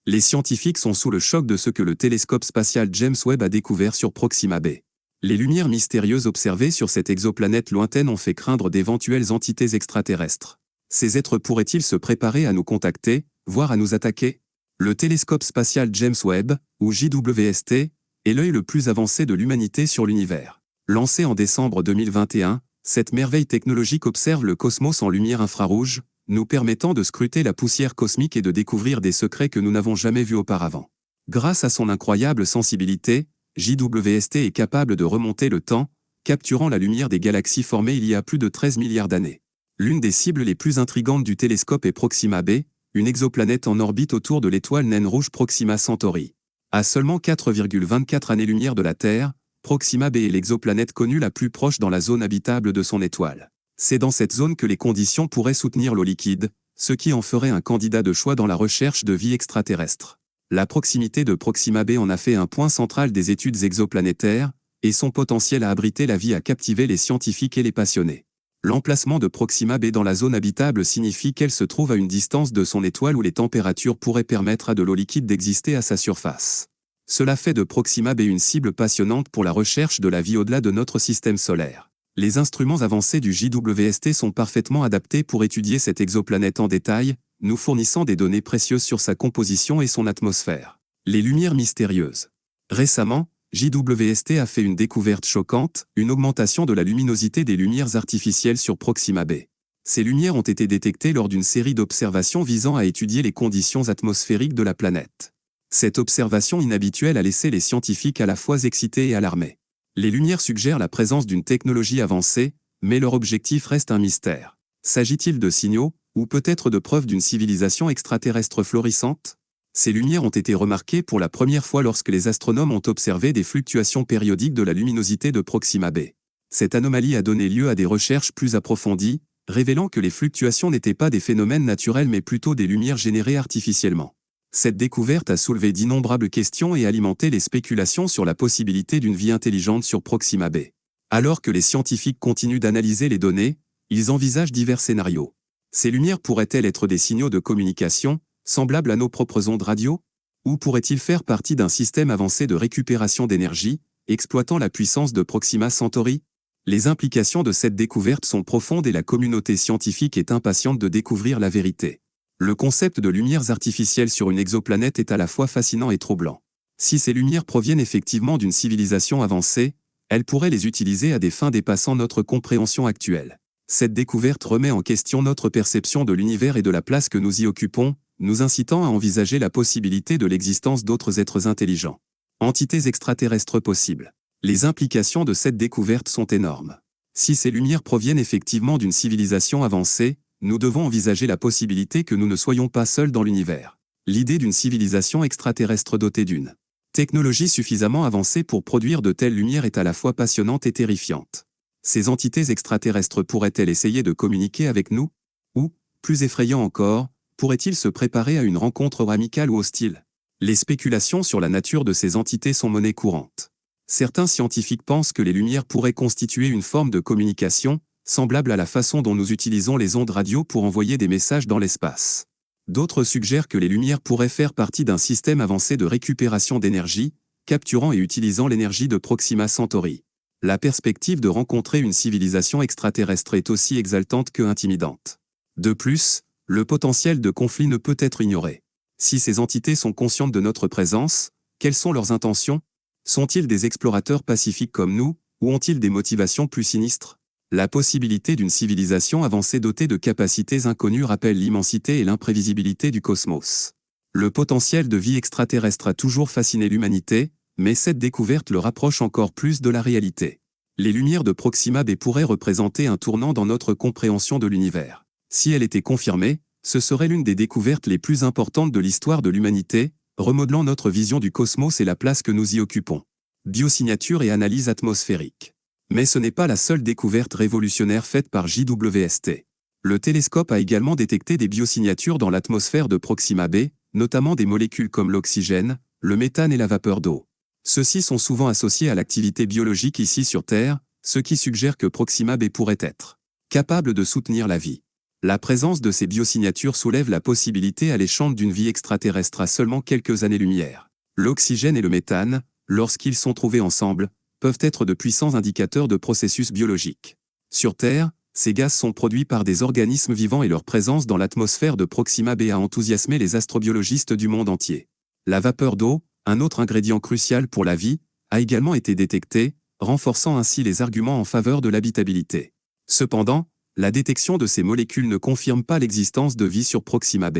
Les scientifiques sont sous le choc de ce que le télescope spatial James Webb a découvert sur Proxima b. Les lumières mystérieuses observées sur cette exoplanète lointaine ont fait craindre d'éventuelles entités extraterrestres. Ces êtres pourraient-ils se préparer à nous contacter, voire à nous attaquer? Le télescope spatial James Webb, ou JWST, est l'œil le plus avancé de l'humanité sur l'univers. Lancé en décembre 2021, cette merveille technologique observe le cosmos en lumière infrarouge, nous permettant de scruter la poussière cosmique et de découvrir des secrets que nous n'avons jamais vus auparavant. Grâce à son incroyable sensibilité, JWST est capable de remonter le temps, capturant la lumière des galaxies formées il y a plus de 13 milliards d'années. L'une des cibles les plus intrigantes du télescope est Proxima b, une exoplanète en orbite autour de l'étoile naine rouge Proxima Centauri. À seulement 4,24 années-lumière de la Terre, Proxima b est l'exoplanète connue la plus proche dans la zone habitable de son étoile. C'est dans cette zone que les conditions pourraient soutenir l'eau liquide, ce qui en ferait un candidat de choix dans la recherche de vie extraterrestre. La proximité de Proxima b en a fait un point central des études exoplanétaires, et son potentiel à abriter la vie a captivé les scientifiques et les passionnés. L'emplacement de Proxima b dans la zone habitable signifie qu'elle se trouve à une distance de son étoile où les températures pourraient permettre à de l'eau liquide d'exister à sa surface. Cela fait de Proxima b une cible passionnante pour la recherche de la vie au-delà de notre système solaire. Les instruments avancés du JWST sont parfaitement adaptés pour étudier cette exoplanète en détail, nous fournissant des données précieuses sur sa composition et son atmosphère. Les lumières mystérieuses. Récemment, JWST a fait une découverte choquante, une augmentation de la luminosité des lumières artificielles sur Proxima b. Ces lumières ont été détectées lors d'une série d'observations visant à étudier les conditions atmosphériques de la planète. Cette observation inhabituelle a laissé les scientifiques à la fois excités et alarmés. Les lumières suggèrent la présence d'une technologie avancée, mais leur objectif reste un mystère. S'agit-il de signaux, ou peut-être de preuves d'une civilisation extraterrestre florissante? Ces lumières ont été remarquées pour la première fois lorsque les astronomes ont observé des fluctuations périodiques de la luminosité de Proxima b. Cette anomalie a donné lieu à des recherches plus approfondies, révélant que les fluctuations n'étaient pas des phénomènes naturels mais plutôt des lumières générées artificiellement. Cette découverte a soulevé d'innombrables questions et alimenté les spéculations sur la possibilité d'une vie intelligente sur Proxima b. Alors que les scientifiques continuent d'analyser les données, ils envisagent divers scénarios. Ces lumières pourraient-elles être des signaux de communication, semblables à nos propres ondes radio? Ou pourraient-ils faire partie d'un système avancé de récupération d'énergie, exploitant la puissance de Proxima Centauri? Les implications de cette découverte sont profondes et la communauté scientifique est impatiente de découvrir la vérité. Le concept de lumières artificielles sur une exoplanète est à la fois fascinant et troublant. Si ces lumières proviennent effectivement d'une civilisation avancée, elle pourrait les utiliser à des fins dépassant notre compréhension actuelle. Cette découverte remet en question notre perception de l'univers et de la place que nous y occupons, nous incitant à envisager la possibilité de l'existence d'autres êtres intelligents. Entités extraterrestres possibles. Les implications de cette découverte sont énormes. Si ces lumières proviennent effectivement d'une civilisation avancée, nous devons envisager la possibilité que nous ne soyons pas seuls dans l'univers. L'idée d'une civilisation extraterrestre dotée d'une technologie suffisamment avancée pour produire de telles lumières est à la fois passionnante et terrifiante. Ces entités extraterrestres pourraient-elles essayer de communiquer avec nous? Ou, plus effrayant encore, pourraient-ils se préparer à une rencontre amicale ou hostile? Les spéculations sur la nature de ces entités sont monnaie courante. Certains scientifiques pensent que les lumières pourraient constituer une forme de communication, semblable à la façon dont nous utilisons les ondes radio pour envoyer des messages dans l'espace. D'autres suggèrent que les lumières pourraient faire partie d'un système avancé de récupération d'énergie, capturant et utilisant l'énergie de Proxima Centauri. La perspective de rencontrer une civilisation extraterrestre est aussi exaltante que intimidante. De plus, le potentiel de conflit ne peut être ignoré. Si ces entités sont conscientes de notre présence, quelles sont leurs intentions? Sont-ils des explorateurs pacifiques comme nous, ou ont-ils des motivations plus sinistres? La possibilité d'une civilisation avancée dotée de capacités inconnues rappelle l'immensité et l'imprévisibilité du cosmos. Le potentiel de vie extraterrestre a toujours fasciné l'humanité, mais cette découverte le rapproche encore plus de la réalité. Les lumières de Proxima b pourraient représenter un tournant dans notre compréhension de l'univers. Si elle était confirmée, ce serait l'une des découvertes les plus importantes de l'histoire de l'humanité, remodelant notre vision du cosmos et la place que nous y occupons. Biosignature et analyse atmosphérique. Mais ce n'est pas la seule découverte révolutionnaire faite par JWST. Le télescope a également détecté des biosignatures dans l'atmosphère de Proxima b, notamment des molécules comme l'oxygène, le méthane et la vapeur d'eau. Ceux-ci sont souvent associés à l'activité biologique ici sur Terre, ce qui suggère que Proxima b pourrait être capable de soutenir la vie. La présence de ces biosignatures soulève la possibilité alléchante d'une vie extraterrestre à seulement quelques années-lumière. L'oxygène et le méthane, lorsqu'ils sont trouvés ensemble, peuvent être de puissants indicateurs de processus biologiques. Sur Terre, ces gaz sont produits par des organismes vivants et leur présence dans l'atmosphère de Proxima b a enthousiasmé les astrobiologistes du monde entier. La vapeur d'eau, un autre ingrédient crucial pour la vie, a également été détectée, renforçant ainsi les arguments en faveur de l'habitabilité. Cependant, la détection de ces molécules ne confirme pas l'existence de vie sur Proxima b.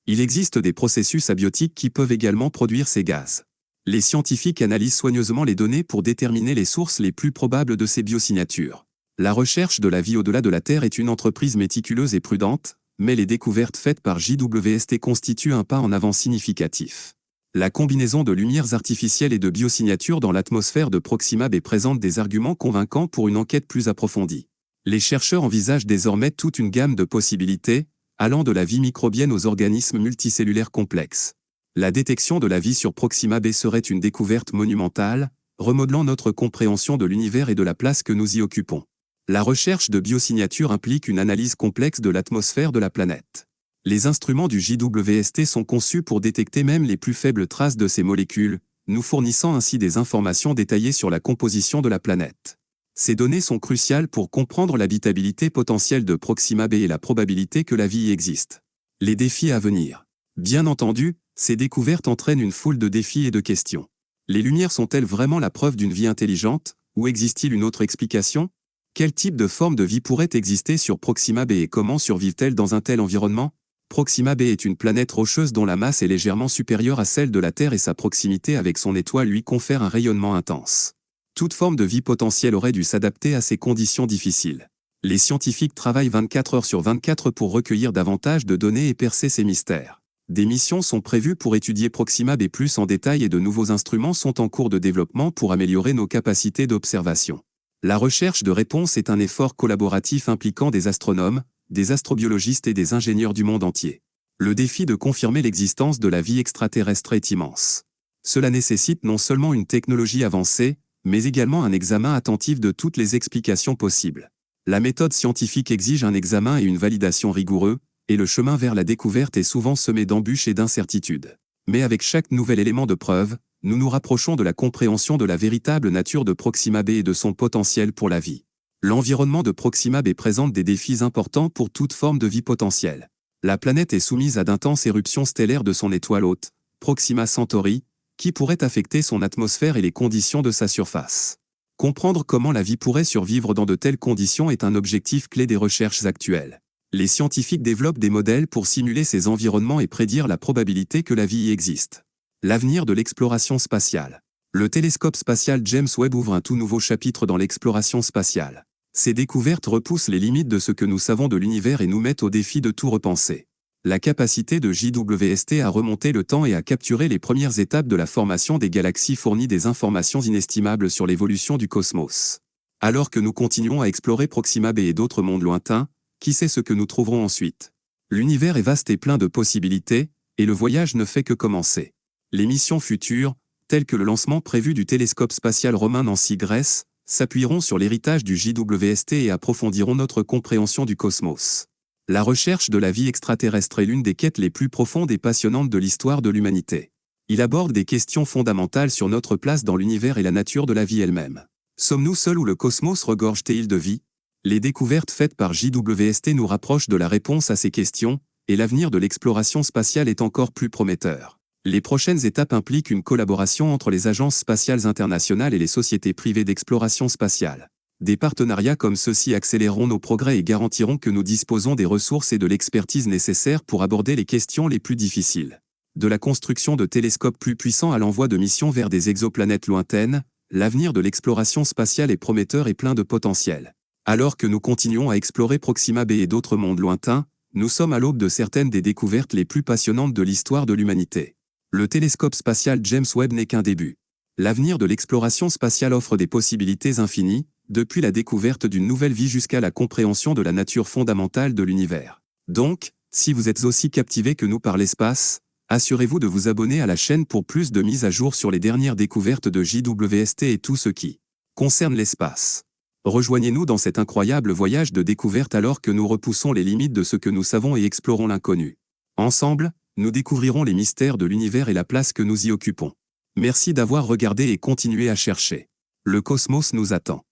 Il existe des processus abiotiques qui peuvent également produire ces gaz. Les scientifiques analysent soigneusement les données pour déterminer les sources les plus probables de ces biosignatures. La recherche de la vie au-delà de la Terre est une entreprise méticuleuse et prudente, mais les découvertes faites par JWST constituent un pas en avant significatif. La combinaison de lumières artificielles et de biosignatures dans l'atmosphère de Proxima b présente des arguments convaincants pour une enquête plus approfondie. Les chercheurs envisagent désormais toute une gamme de possibilités, allant de la vie microbienne aux organismes multicellulaires complexes. La détection de la vie sur Proxima b serait une découverte monumentale, remodelant notre compréhension de l'univers et de la place que nous y occupons. La recherche de biosignatures implique une analyse complexe de l'atmosphère de la planète. Les instruments du JWST sont conçus pour détecter même les plus faibles traces de ces molécules, nous fournissant ainsi des informations détaillées sur la composition de la planète. Ces données sont cruciales pour comprendre l'habitabilité potentielle de Proxima b et la probabilité que la vie y existe. Les défis à venir. Bien entendu, ces découvertes entraînent une foule de défis et de questions. Les lumières sont-elles vraiment la preuve d'une vie intelligente, ou existe-t-il une autre explication ? Quel type de forme de vie pourrait exister sur Proxima b et comment survivent-elles dans un tel environnement ? Proxima b est une planète rocheuse dont la masse est légèrement supérieure à celle de la Terre et sa proximité avec son étoile lui confère un rayonnement intense. Toute forme de vie potentielle aurait dû s'adapter à ces conditions difficiles. Les scientifiques travaillent 24 heures sur 24 pour recueillir davantage de données et percer ces mystères. Des missions sont prévues pour étudier Proxima b+ en détail et de nouveaux instruments sont en cours de développement pour améliorer nos capacités d'observation. La recherche de réponses est un effort collaboratif impliquant des astronomes, des astrobiologistes et des ingénieurs du monde entier. Le défi de confirmer l'existence de la vie extraterrestre est immense. Cela nécessite non seulement une technologie avancée, mais également un examen attentif de toutes les explications possibles. La méthode scientifique exige un examen et une validation rigoureux, et le chemin vers la découverte est souvent semé d'embûches et d'incertitudes. Mais avec chaque nouvel élément de preuve, nous nous rapprochons de la compréhension de la véritable nature de Proxima b et de son potentiel pour la vie. L'environnement de Proxima b présente des défis importants pour toute forme de vie potentielle. La planète est soumise à d'intenses éruptions stellaires de son étoile hôte, Proxima Centauri, qui pourraient affecter son atmosphère et les conditions de sa surface. Comprendre comment la vie pourrait survivre dans de telles conditions est un objectif clé des recherches actuelles. Les scientifiques développent des modèles pour simuler ces environnements et prédire la probabilité que la vie y existe. L'avenir de l'exploration spatiale. Le télescope spatial James Webb ouvre un tout nouveau chapitre dans l'exploration spatiale. Ces découvertes repoussent les limites de ce que nous savons de l'univers et nous mettent au défi de tout repenser. La capacité de JWST à remonter le temps et à capturer les premières étapes de la formation des galaxies fournit des informations inestimables sur l'évolution du cosmos. Alors que nous continuons à explorer Proxima b et d'autres mondes lointains, qui sait ce que nous trouverons ensuite ? L'univers est vaste et plein de possibilités, et le voyage ne fait que commencer. Les missions futures, telles que le lancement prévu du télescope spatial romain Nancy-Grèce, s'appuieront sur l'héritage du JWST et approfondiront notre compréhension du cosmos. La recherche de la vie extraterrestre est l'une des quêtes les plus profondes et passionnantes de l'histoire de l'humanité. Il aborde des questions fondamentales sur notre place dans l'univers et la nature de la vie elle-même. Sommes-nous seuls ou le cosmos regorge-t-il de vie ? Les découvertes faites par JWST nous rapprochent de la réponse à ces questions, et l'avenir de l'exploration spatiale est encore plus prometteur. Les prochaines étapes impliquent une collaboration entre les agences spatiales internationales et les sociétés privées d'exploration spatiale. Des partenariats comme ceux-ci accéléreront nos progrès et garantiront que nous disposons des ressources et de l'expertise nécessaires pour aborder les questions les plus difficiles. De la construction de télescopes plus puissants à l'envoi de missions vers des exoplanètes lointaines, l'avenir de l'exploration spatiale est prometteur et plein de potentiel. Alors que nous continuons à explorer Proxima b et d'autres mondes lointains, nous sommes à l'aube de certaines des découvertes les plus passionnantes de l'histoire de l'humanité. Le télescope spatial James Webb n'est qu'un début. L'avenir de l'exploration spatiale offre des possibilités infinies, depuis la découverte d'une nouvelle vie jusqu'à la compréhension de la nature fondamentale de l'univers. Donc, si vous êtes aussi captivé que nous par l'espace, assurez-vous de vous abonner à la chaîne pour plus de mises à jour sur les dernières découvertes de JWST et tout ce qui concerne l'espace. Rejoignez-nous dans cet incroyable voyage de découverte alors que nous repoussons les limites de ce que nous savons et explorons l'inconnu. Ensemble, nous découvrirons les mystères de l'univers et la place que nous y occupons. Merci d'avoir regardé et continué à chercher. Le cosmos nous attend.